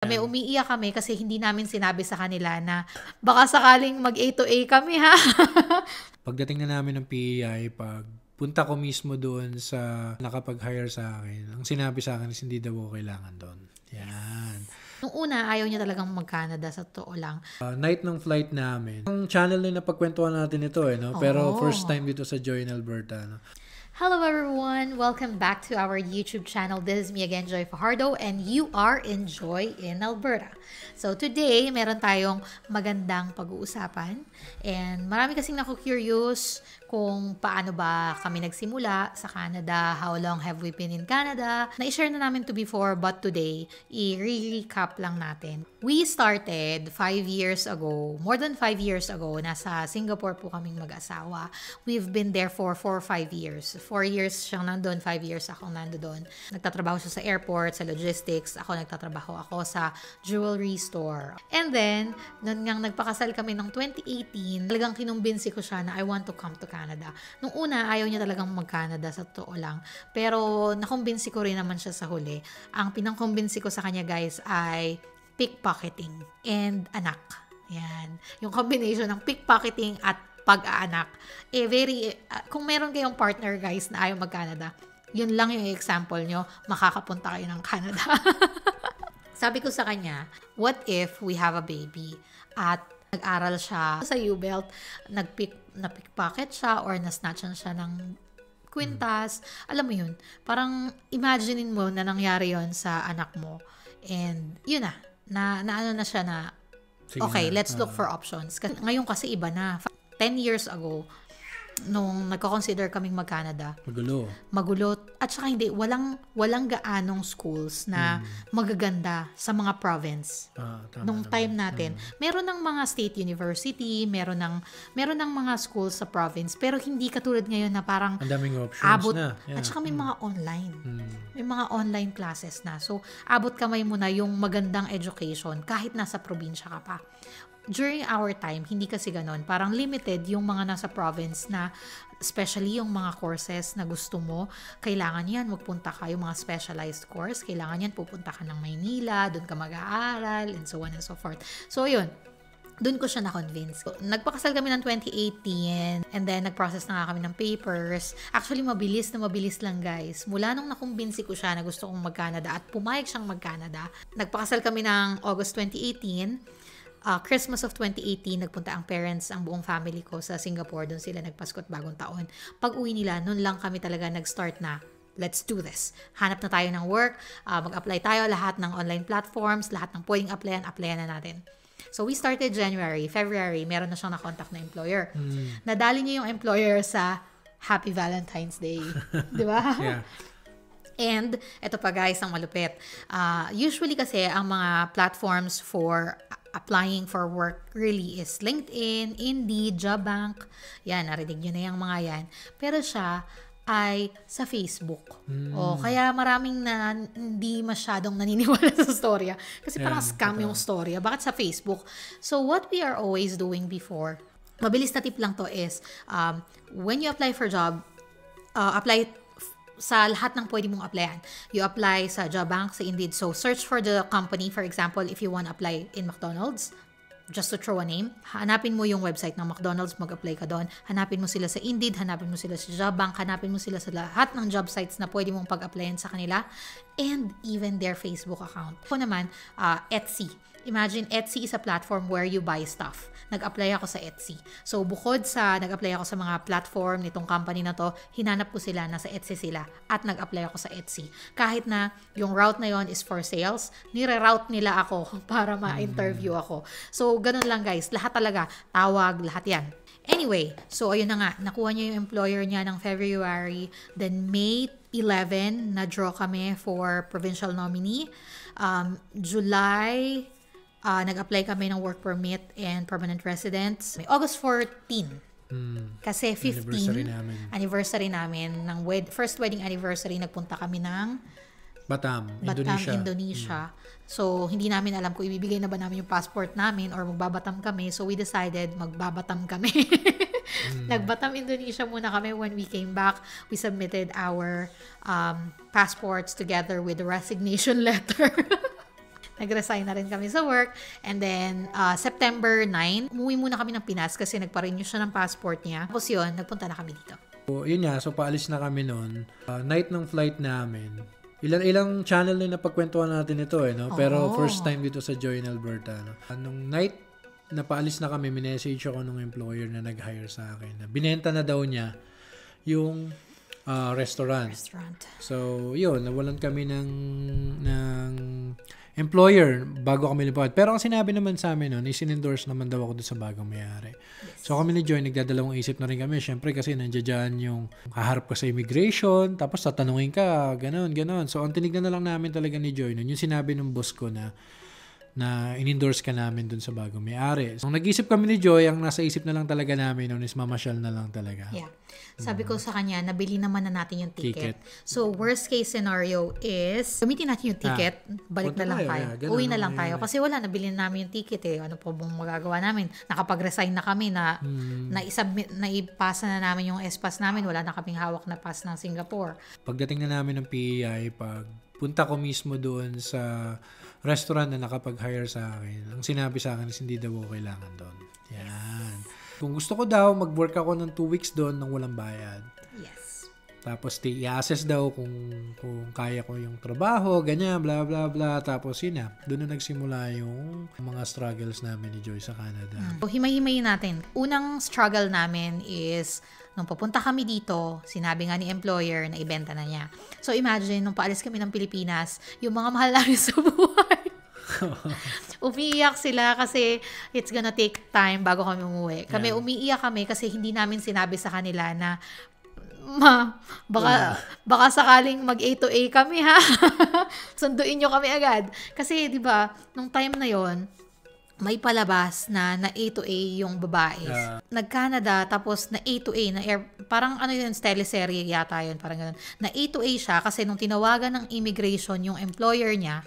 Kami, umiiyak kami kasi hindi namin sinabi sa kanila na baka sakaling mag A to A kami, ha? Pagdating na namin ng PEI, pag punta ko mismo doon sa nakapag-hire sa akin, ang sinabi sa akin is hindi daw ako kailangan doon. Yan. Nung una, ayaw niya talagang mag-Canada, sa totoo lang. Night ng flight namin. Ang channel na napagkwentuhan natin ito no? Pero first time dito sa Joy in Alberta. No? Hello everyone! Welcome back to our YouTube channel. This is me again, Joy Fajardo, and you are in Joy in Alberta. So today, meron tayong magandang pag-uusapan. And marami kasing naku-curious kung paano ba kami nagsimula sa Canada, how long have we been in Canada. Na-share na namin to before, but today, i-recap lang natin. We started 5 years ago, more than 5 years ago, nasa Singapore po kaming mag-asawa. We've been there for 4 or 5 years. 4 years siyang nandun, 5 years akong nandoon. Nagtatrabaho siya sa airport, sa logistics. Ako nagtatrabaho ako sa jewelry store. And then, nun ngang nagpakasal kami ng 2018, talagang kinumbinsi ko siya na I want to come to Canada. Nung una, ayaw niya talagang mag-Canada, sa totoo lang. Pero nakumbinsi ko rin naman siya sa huli. Ang pinangkumbinsi ko sa kanya, guys, ay pickpocketing and anak. Yan. Yung combination ng pickpocketing at pag-aanak. Kung meron kayong partner, guys, na ayaw mag-Canada, yun lang yung example nyo, makakapunta kayo ng Canada. Sabi ko sa kanya, what if we have a baby at nag-aral siya sa U-Belt, na-pickpocket siya or na-snatchan siya ng kwintas. Alam mo yun, parang imaginein mo na nangyari yon sa anak mo. And yun na ano na siya na, okay, let's look for options. Ngayon kasi iba na. 10 years ago, nung nagko-consider kaming mag-Canada. Magulo. At saka hindi, walang gaanong schools na magaganda sa mga province. Nung time natin. Meron ng mga state university, meron ng mga schools sa province, pero hindi katulad ngayon na parang ang daming options abot na. Yeah. At saka may mga online. May mga online classes na. So, abot kamay mo na yung magandang education kahit nasa probinsya ka pa. During our time, hindi kasi ganon. Parang limited yung mga nasa province na, especially yung mga courses na gusto mo, kailangan yan, magpunta ka yung mga specialized course, kailangan yan, pupunta ka ng Maynila, doon ka mag-aaral, and so on and so forth. So, yun. Doon ko siya na-convince. Nagpakasal kami ng 2018 and then nag-process na nga kami ng papers. Actually, mabilis lang, guys. Mula nung nakumbinsi ko siya na gusto kong mag-Canada at pumayag siyang mag-Canada, nagpakasal kami ng August 2018. Christmas of 2018, nagpunta ang parents, ang buong family ko sa Singapore. Doon sila nagpasko at bagong taon. Pag uwi nila, noon lang kami talaga nag-start na, let's do this. Hanap na tayo ng work, mag-apply tayo, lahat ng online platforms, lahat ng pwedeng applyan na natin. So we started January, February, meron na siyang na-contact na employer. Nadali niya yung employer sa Happy Valentine's Day. Di ba? Yeah. And, eto pa guys, ang malupit. Usually kasi, ang mga platforms for applying for work really is LinkedIn, Indeed, Jobbank. Yan, narinig nyo na yung mga yan. Pero siya ay sa Facebook. Kaya maraming na hindi masyadong naniniwala sa storya. Kasi parang scam yung storya. Bakit sa Facebook? So, what we are always doing before, mabilis na tip lang to is, when you apply for job, apply sa lahat ng pwede mong applyan. You apply sa Jobbank, sa Indeed. So, search for the company. For example, if you want to apply in McDonald's, just to throw a name, hanapin mo yung website ng McDonald's, mag-apply ka doon. Hanapin mo sila sa Indeed, hanapin mo sila sa Jobbank, hanapin mo sila sa lahat ng job sites na pwede mong pag-applyan sa kanila, and even their Facebook account. Ako naman, Etsy. Imagine, Etsy is a platform where you buy stuff. Nag-apply ako sa Etsy. So, bukod sa nag-apply ako sa mga platform nitong company na to, hinanap ko sila, nasa Etsy sila, at nag-apply ako sa Etsy. Kahit na yung route na yon is for sales, nire-route nila ako para ma-interview ako. So, ganun lang guys. Lahat talaga, tawag, lahat yan. Anyway, so ayun na nga, nakuha niya yung employer niya ng February, then May 11, na-draw kami for provincial nominee. July, nag-apply kami ng work permit and permanent residence. August 14. Kasi 15, anniversary namin ng first wedding anniversary, nagpunta kami ng Batam, Indonesia. So, hindi namin alam kung ibibigay na ba namin yung passport namin or magbabatam kami. So, we decided magbabatam kami. Nagbatam Indonesia muna kami. When we came back, we submitted our passports together with the resignation letter. nag-resign na rin kami sa work. And then, September 9, umuwi muna kami ng Pinas kasi nagpa-renew siya ng passport niya. Tapos yun, nagpunta na kami dito. So, yun nga, so paalis na kami noon. Night ng flight namin. Ilang channel na napagkwentuhan natin ito no? Pero first time dito sa Joy in Alberta. No? Nung night na paalis na kami, minessage ako nung employer na nag-hire sa akin. Binenta na daw niya yung restaurant. So, yun, nawalan kami ng employer bago kami lipat. Pero ang sinabi naman sa amin noon, isin-endorse naman daw ako doon sa bagong mayari. Yes. So, kami ni Joy, nagdadalawang isip na rin kami. Syempre, kasi nandiyan yung kaharap ka sa immigration, tapos tatanungin ka, ganon. So, ang tinignan na lang namin talaga ni Joy noon, yung sinabi ng boss ko na in-endorse ka namin dun sa bagong may-ari. So, nag-isip kami ni Joy, ang nasa isip na lang talaga namin noon is mamasyal na lang talaga. Yeah. Sabi ko sa kanya, nabili naman na natin yung ticket. So, worst case scenario is, gamitin natin yung ticket, balik na lang tayo. Uwi na lang tayo. Kasi wala, nabili na namin yung ticket eh. Ano po bang magagawa namin? Nakapag-resign na kami na naipasa na namin yung S-Pass namin. Wala na kaming hawak na pass ng Singapore. Pagdating na namin ng PEI, punta ko mismo doon sa restaurant na nakapag-hire sa akin, ang sinabi sa akin is hindi daw ako kailangan doon. Yan. Kung gusto ko daw, mag-work ako ng 2 weeks doon nang walang bayad. Yes. Tapos i-assess daw kung kaya ko yung trabaho, ganyan, bla bla bla. Tapos yun na, doon na nagsimula yung mga struggles namin ni Joy sa Canada. So, himay-himayin natin. Unang struggle namin is, nung papunta kami dito, sinabi nga ni employer na ibenta na niya. So imagine, nung paalis kami ng Pilipinas, yung mga mahal namin sa buhay. Umiiyak sila kasi it's gonna take time bago kami umuwi. Umiiyak kami kasi hindi namin sinabi sa kanila na baka sakaling mag A to A kami ha. Sunduin nyo kami agad. Kasi 'di ba, nung time na yon, may palabas na A to A yung babae. Nag-Canada, tapos na A to A, parang ano yun, teleserye yata yun, parang ganun. Na A to A siya kasi nung tinawagan ng immigration yung employer niya,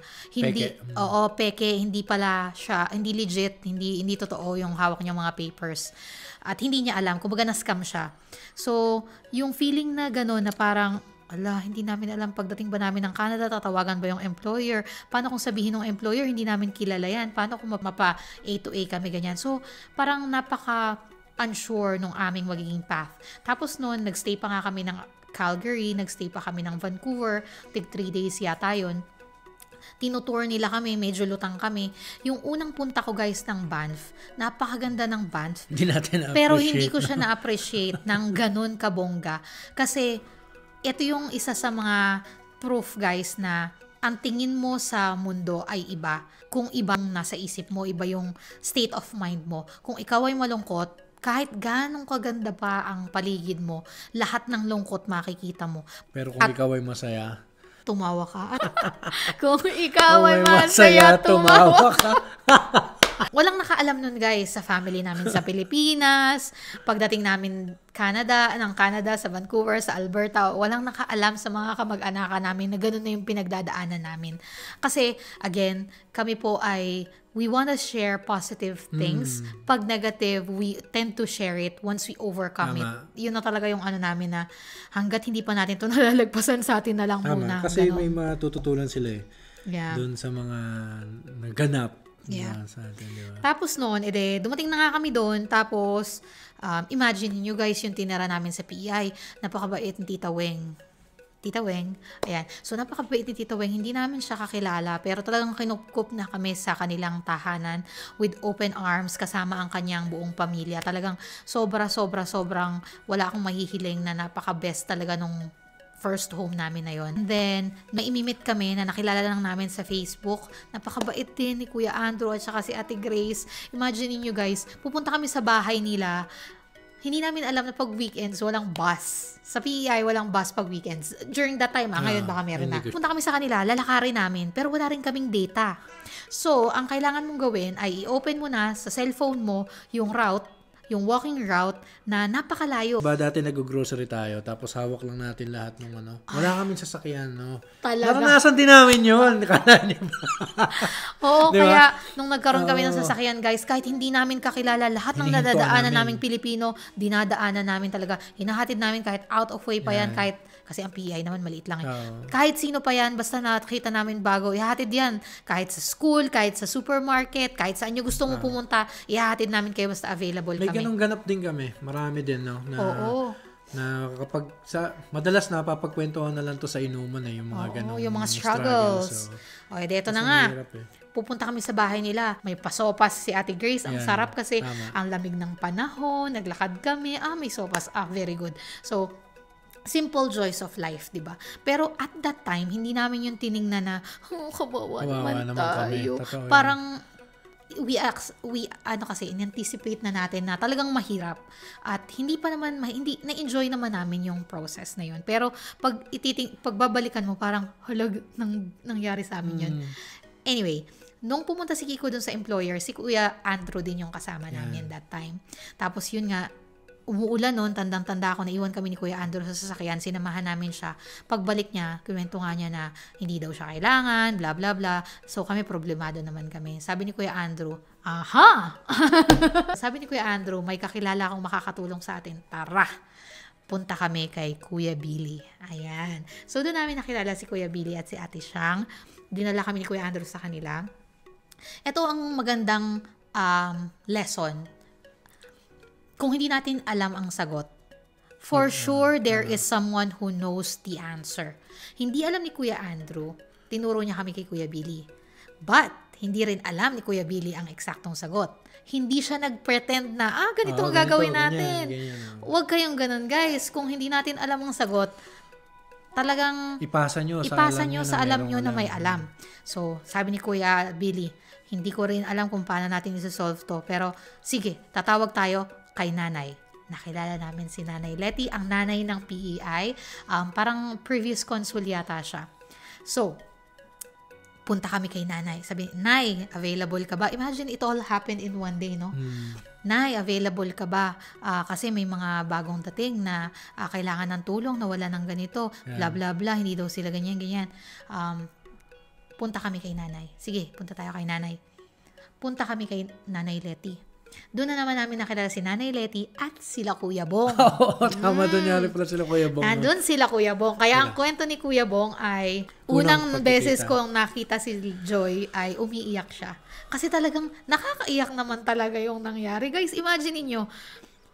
peke, hindi pala siya, hindi legit, hindi totoo yung hawak niyang mga papers. At hindi niya alam, kumbaga na-scam siya. So, yung feeling na gano'n na parang, hindi namin alam pagdating ba namin ng Canada, tatawagan ba yung employer? Paano kung sabihin ng employer, hindi namin kilala yan? Paano kung mapa A to A kami, ganyan? So, parang napaka-unsure nung aming magiging path. Tapos noon, nagstay pa nga kami ng Calgary, nagstay pa kami ng Vancouver, 3 days yata yun. Tinutour nila kami, medyo lutang kami. Yung unang punta ko guys ng Banff, napakaganda ng Banff. Hindi natin na-appreciate. Pero hindi ko siya na-appreciate ng ganun kabongga. Kasi, ito yung isa sa mga proof guys na ang tingin mo sa mundo ay iba. Kung ibang nasa isip mo, iba yung state of mind mo. Kung ikaw ay malungkot, kahit ganong kaganda pa ang paligid mo, lahat ng lungkot makikita mo. Pero kung ikaw ay masaya, tumawa ka. Kung ikaw ay masaya, tumawa ka. Walang nakaalam nun guys sa family namin sa Pilipinas. Pagdating namin ng Canada, sa Vancouver, sa Alberta, walang nakaalam sa mga kamag-anakan namin na gano'n na yung pinagdadaanan namin. Kasi, again, kami po ay, we want to share positive things. Pag negative, we tend to share it once we overcome it. Yun na talaga yung ano namin na hanggat hindi pa natin ito nalalagpasan sa atin na lang muna. Kasi may matututunan sila doon sa mga naganap. Yeah. Sa atin, diba? Tapos noon, dumating na nga kami doon. Tapos, imagine niyo guys, yung tinira namin sa PEI. Napakabait ni Tita Weng. Ayan. So, napakabait ni Tita Weng. Hindi namin siya kakilala. Pero talagang kinukup na kami sa kanilang tahanan with open arms kasama ang kanyang buong pamilya. Talagang sobrang wala akong mahihiling na napaka-best talaga nung first home namin na yon. And then, maimimit kami na nakilala lang namin sa Facebook. Napakabait din ni Kuya Andrew at saka si Ate Grace. Imagine niyo guys, pupunta kami sa bahay nila. Hindi namin alam na pag weekends, walang bus. Sa PEI, walang bus pag weekends. During that time, ngayon baka meron na. Punta kami sa kanila, lalakarin namin, pero wala rin kaming data. So, ang kailangan mong gawin ay i-open mo na sa cellphone mo yung route, yung walking route na napakalayo. Dati nag-grocery tayo, tapos hawak lang natin lahat ng wala kaming sasakyan, no? Talaga. Naranasan din namin yun. Oo, diba? kaya nung nagkaroon kami ng sasakyan, guys, kahit hindi namin kakilala, lahat ng Hinihintuan nadadaanan namin. naming Pilipino, dinadaanan namin talaga. Hinahatid namin kahit out of way pa yan, kahit, kasi ang PEI naman maliit lang eh. Kahit sino pa yan, basta nakita namin bago, ihahatid yan. Kahit sa school, kahit sa supermarket, kahit saan nyo gusto mo pumunta, ihahatid namin kayo basta available May kami. ganong ganap din kami. Marami din, no? Na kapag madalas napapagkwentuhan na lang to sa inuman yung mga ganong yung mga struggles. Okay, dito na nga. Pupunta kami sa bahay nila. May pasopas si Ate Grace. Ang sarap kasi ang lamig ng panahon. Naglakad kami. May sopas. Very good. So, simple joys of life, di ba? Pero at that time, hindi namin yung tiningnan na, kawawa naman tayo. Parang, we kasi in-anticipate na natin na talagang mahirap at hindi pa naman hindi na-enjoy naman namin yung process na yun. Pero pagbabalikan mo parang nangyari sa amin yun. Anyway, nung pumunta si Kiko dun sa employer, si Kuya Andrew din yung kasama namin that time. Tapos yun nga, umuulan noon, tandang-tanda ako, naiwan kami ni Kuya Andrew sa sasakyan, sinamahan namin siya. Pagbalik niya, kwento nga niya na hindi daw siya kailangan, bla bla bla. So kami problemado naman kami. Sabi ni Kuya Andrew, aha! Sabi ni Kuya Andrew, may kakilala akong makakatulong sa atin. Tara! Punta kami kay Kuya Billy. Ayan. So doon namin nakilala si Kuya Billy at si Ate Siang. Dinala kami ni Kuya Andrew sa kanila. Ito ang magandang lesson. Kung hindi natin alam ang sagot, for sure there is someone who knows the answer. Hindi alam ni Kuya Andrew, tinuro niya kami kay Kuya Billy. But, hindi rin alam ni Kuya Billy ang eksaktong sagot. Hindi siya nag-pretend na, ganito ang gagawin natin. Ganyan. Huwag kayong ganun, guys. Kung hindi natin alam ang sagot, talagang ipasa nyo sa alam nyo na may alam. So, sabi ni Kuya Billy, hindi ko rin alam kung paano natin isa-solve to. Pero, sige, tatawag tayo kay nanay. Nakilala namin si Nanay Letty, ang nanay ng PEI. Parang previous consul yata siya. So, punta kami kay nanay. Sabi, Nay, available ka ba? Imagine it all happened in one day, no? Nay, available ka ba? Kasi may mga bagong dating na kailangan ng tulong, na wala ng ganito, bla bla bla, hindi daw sila ganyan. Punta kami kay nanay. Sige, punta tayo kay nanay. Punta kami kay Nanay Letty. Doon na naman namin nakilala si Nanay Letty at sila Kuya Bong. Oo, tama doon yari pala sila Kuya Bong. Nandun sila Kuya Bong. Kaya ang kwento ni Kuya Bong ay unang beses kong nakita si Joy ay umiiyak siya. Kasi talagang nakakaiyak naman talaga yung nangyari. Guys, imagine niyo,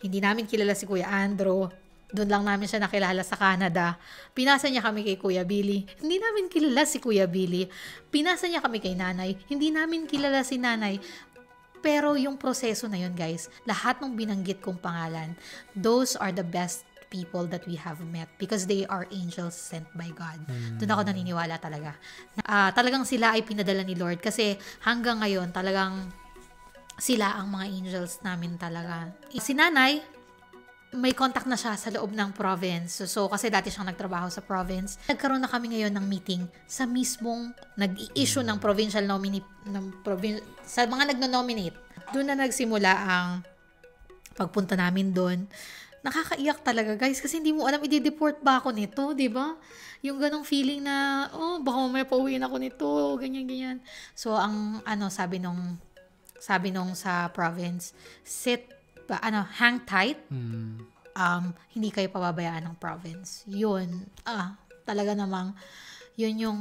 hindi namin kilala si Kuya Andrew. Doon lang namin siya nakilala sa Canada. Pinasa niya kami kay Kuya Billy. Hindi namin kilala si Kuya Billy. Pinasa niya kami kay Nanay. Hindi namin kilala si Nanay. Pero yung proseso na yun, guys, lahat ng binanggit kong pangalan, those are the best people that we have met because they are angels sent by God. Doon ako naniniwala talaga. Talagang sila ay pinadala ni Lord kasi hanggang ngayon talagang sila ang mga angels namin talaga. Si Nanay, may contact na siya sa loob ng province. So, kasi dati siyang nagtrabaho sa province. Nagkaroon na kami ngayon ng meeting sa mismong nag-i-issue ng provincial nominee, sa mga nagno-nominate. Doon na nagsimula ang pagpunta namin doon. Nakakaiyak talaga, guys, kasi hindi mo alam, i-deport ba ako nito, di ba? Yung ganong feeling na, baka may pauwiin ako nito, ganyan. So, ang, sabi nung sa province, hang tight. Hindi kayo pababayaan ng province. Yun, talaga namang, yun yung,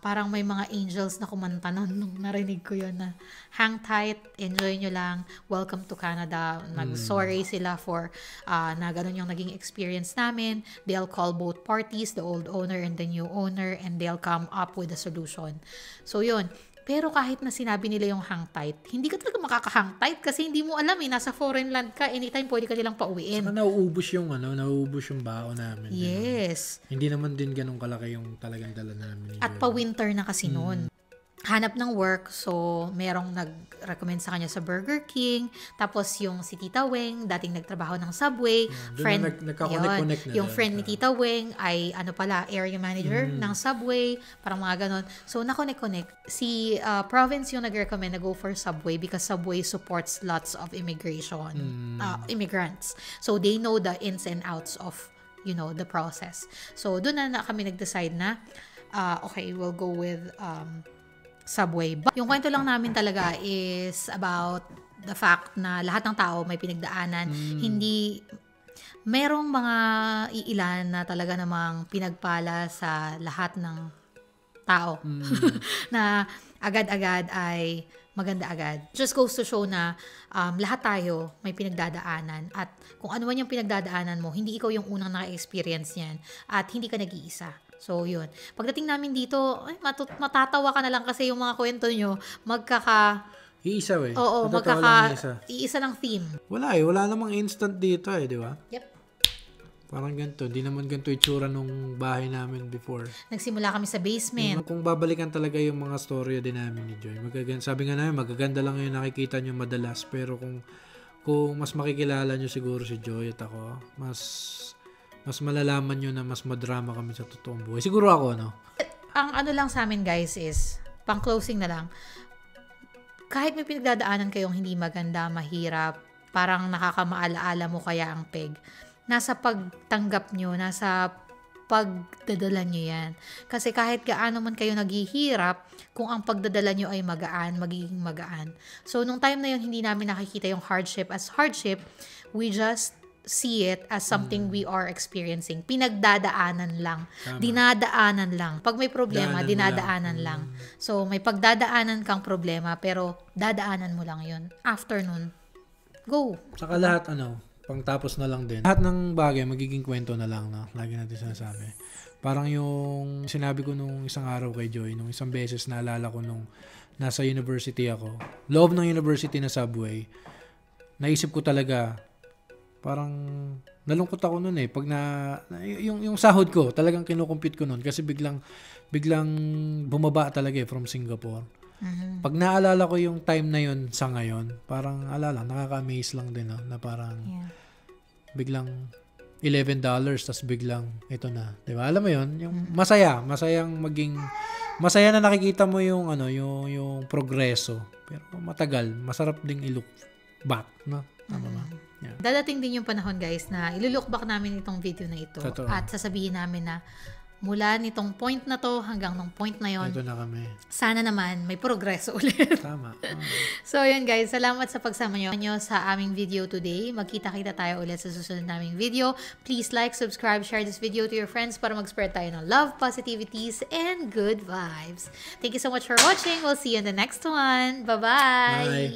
parang may mga angels na kumanta nun nung narinig ko yun na, hang tight, enjoy nyo lang, welcome to Canada. Nag-sorry sila for, na ganun yung naging experience namin. They'll call both parties, the old owner and the new owner, and they'll come up with a solution. So yun. Pero kahit na sinabi nila yung hang tight, hindi ka talaga makaka-hang tight kasi hindi mo alam nasa foreign land ka, anytime pwede ka nilang pauwiin. Saka nauubos yung baon namin. Yes. Hindi naman din ganun kalaki yung talagang dala namin. At pa-winter na kasi noon. Hanap ng work, so merong nag-recommend sa kanya sa Burger King, tapos yung si Tita Weng, dating nagtrabaho ng Subway, nagka-connect na yung friend ni Tita Weng ay area manager ng Subway, parang mga ganon. So na-connect. Si province yung nag-recommend na go for Subway because Subway supports lots of immigrants. So they know the ins and outs of, the process. So doon na kami nag-decide na, okay, we'll go with subway. Yung kwento lang namin talaga is about the fact na lahat ng tao may pinagdaanan. Hindi, merong mga iilan na talaga namang pinagpala sa lahat ng tao. Na agad-agad ay maganda agad. Just goes to show na lahat tayo may pinagdadaanan at kung ano man yung pinagdadaanan mo, hindi ikaw yung unang naka-experience yan at hindi ka nag-iisa. So, yun. Pagdating namin dito, ay, matatawa ka na lang kasi yung mga kwento nyo, Iisa eh. Oo, iisa ng theme. Wala eh. Wala namang instant dito eh, di ba? Yep. Parang ganito. Di naman ganito itsura nung bahay namin before. Nagsimula kami sa basement. Kung babalikan talaga yung mga storya din namin ni Joy, sabi nga namin, magaganda lang yung nakikita nyo madalas. Pero kung mas makikilala nyo siguro si Joy at ako, mas malalaman nyo na mas madrama kami sa totoong buhay. Siguro ako, no? Ang ano lang sa amin, guys, is, pang closing na lang, kahit may pinagdadaanan kayong hindi maganda, mahirap, parang nakakamaalaala mo kaya ang peg, nasa pagtanggap nyo, nasa pagdadala nyo yan. Kasi kahit gaano man kayo naghihirap, kung ang pagdadala nyo ay magaan, magiging magaan. So, nung time na yun, hindi namin nakikita yung hardship as hardship. We just see it as something we are experiencing. Pinagdadaanan lang. Tama. Dinadaanan lang. Pag may problema, dinadaanan lang. So, may pagdadaanan kang problema, pero dadaanan mo lang yun. After nun, go. Saka lahat, pangtapos na lang din. Lahat ng bagay, magiging kwento na lang, no? Lagi natin sinasabi. Parang yung sinabi ko nung isang araw kay Joy, nung isang beses naalala ko nung nasa university ako, loob ng university na subway, naisip ko talaga, parang nalungkot ako nun eh. Pag yung sahod ko, talagang kinukumpute ko nun kasi biglang bumaba talaga eh from Singapore. Pag naalala ko yung time na yun sa ngayon, parang nakaka-amaze lang din, no? Na parang biglang $11 tas biglang ito na, 'di ba? Alam mo yun, yung masaya na nakikita mo yung yung progreso. Pero matagal, masarap ding i-look back, no? Tama ba? Yeah. Dadating din yung panahon, guys, na i-look back namin itong video na ito. Totoo. At sasabihin namin na mula nitong point na to hanggang nung point na yon, ito na kami. Sana naman may progreso ulit. Tama. So, yun, guys. Salamat sa pagsama nyo sa aming video today. Magkita-kita tayo ulit sa susunod naming video. Please like, subscribe, share this video to your friends para mag-spread tayo ng love, positivities, and good vibes. Thank you so much for watching. We'll see you in the next one. Bye-bye! Bye!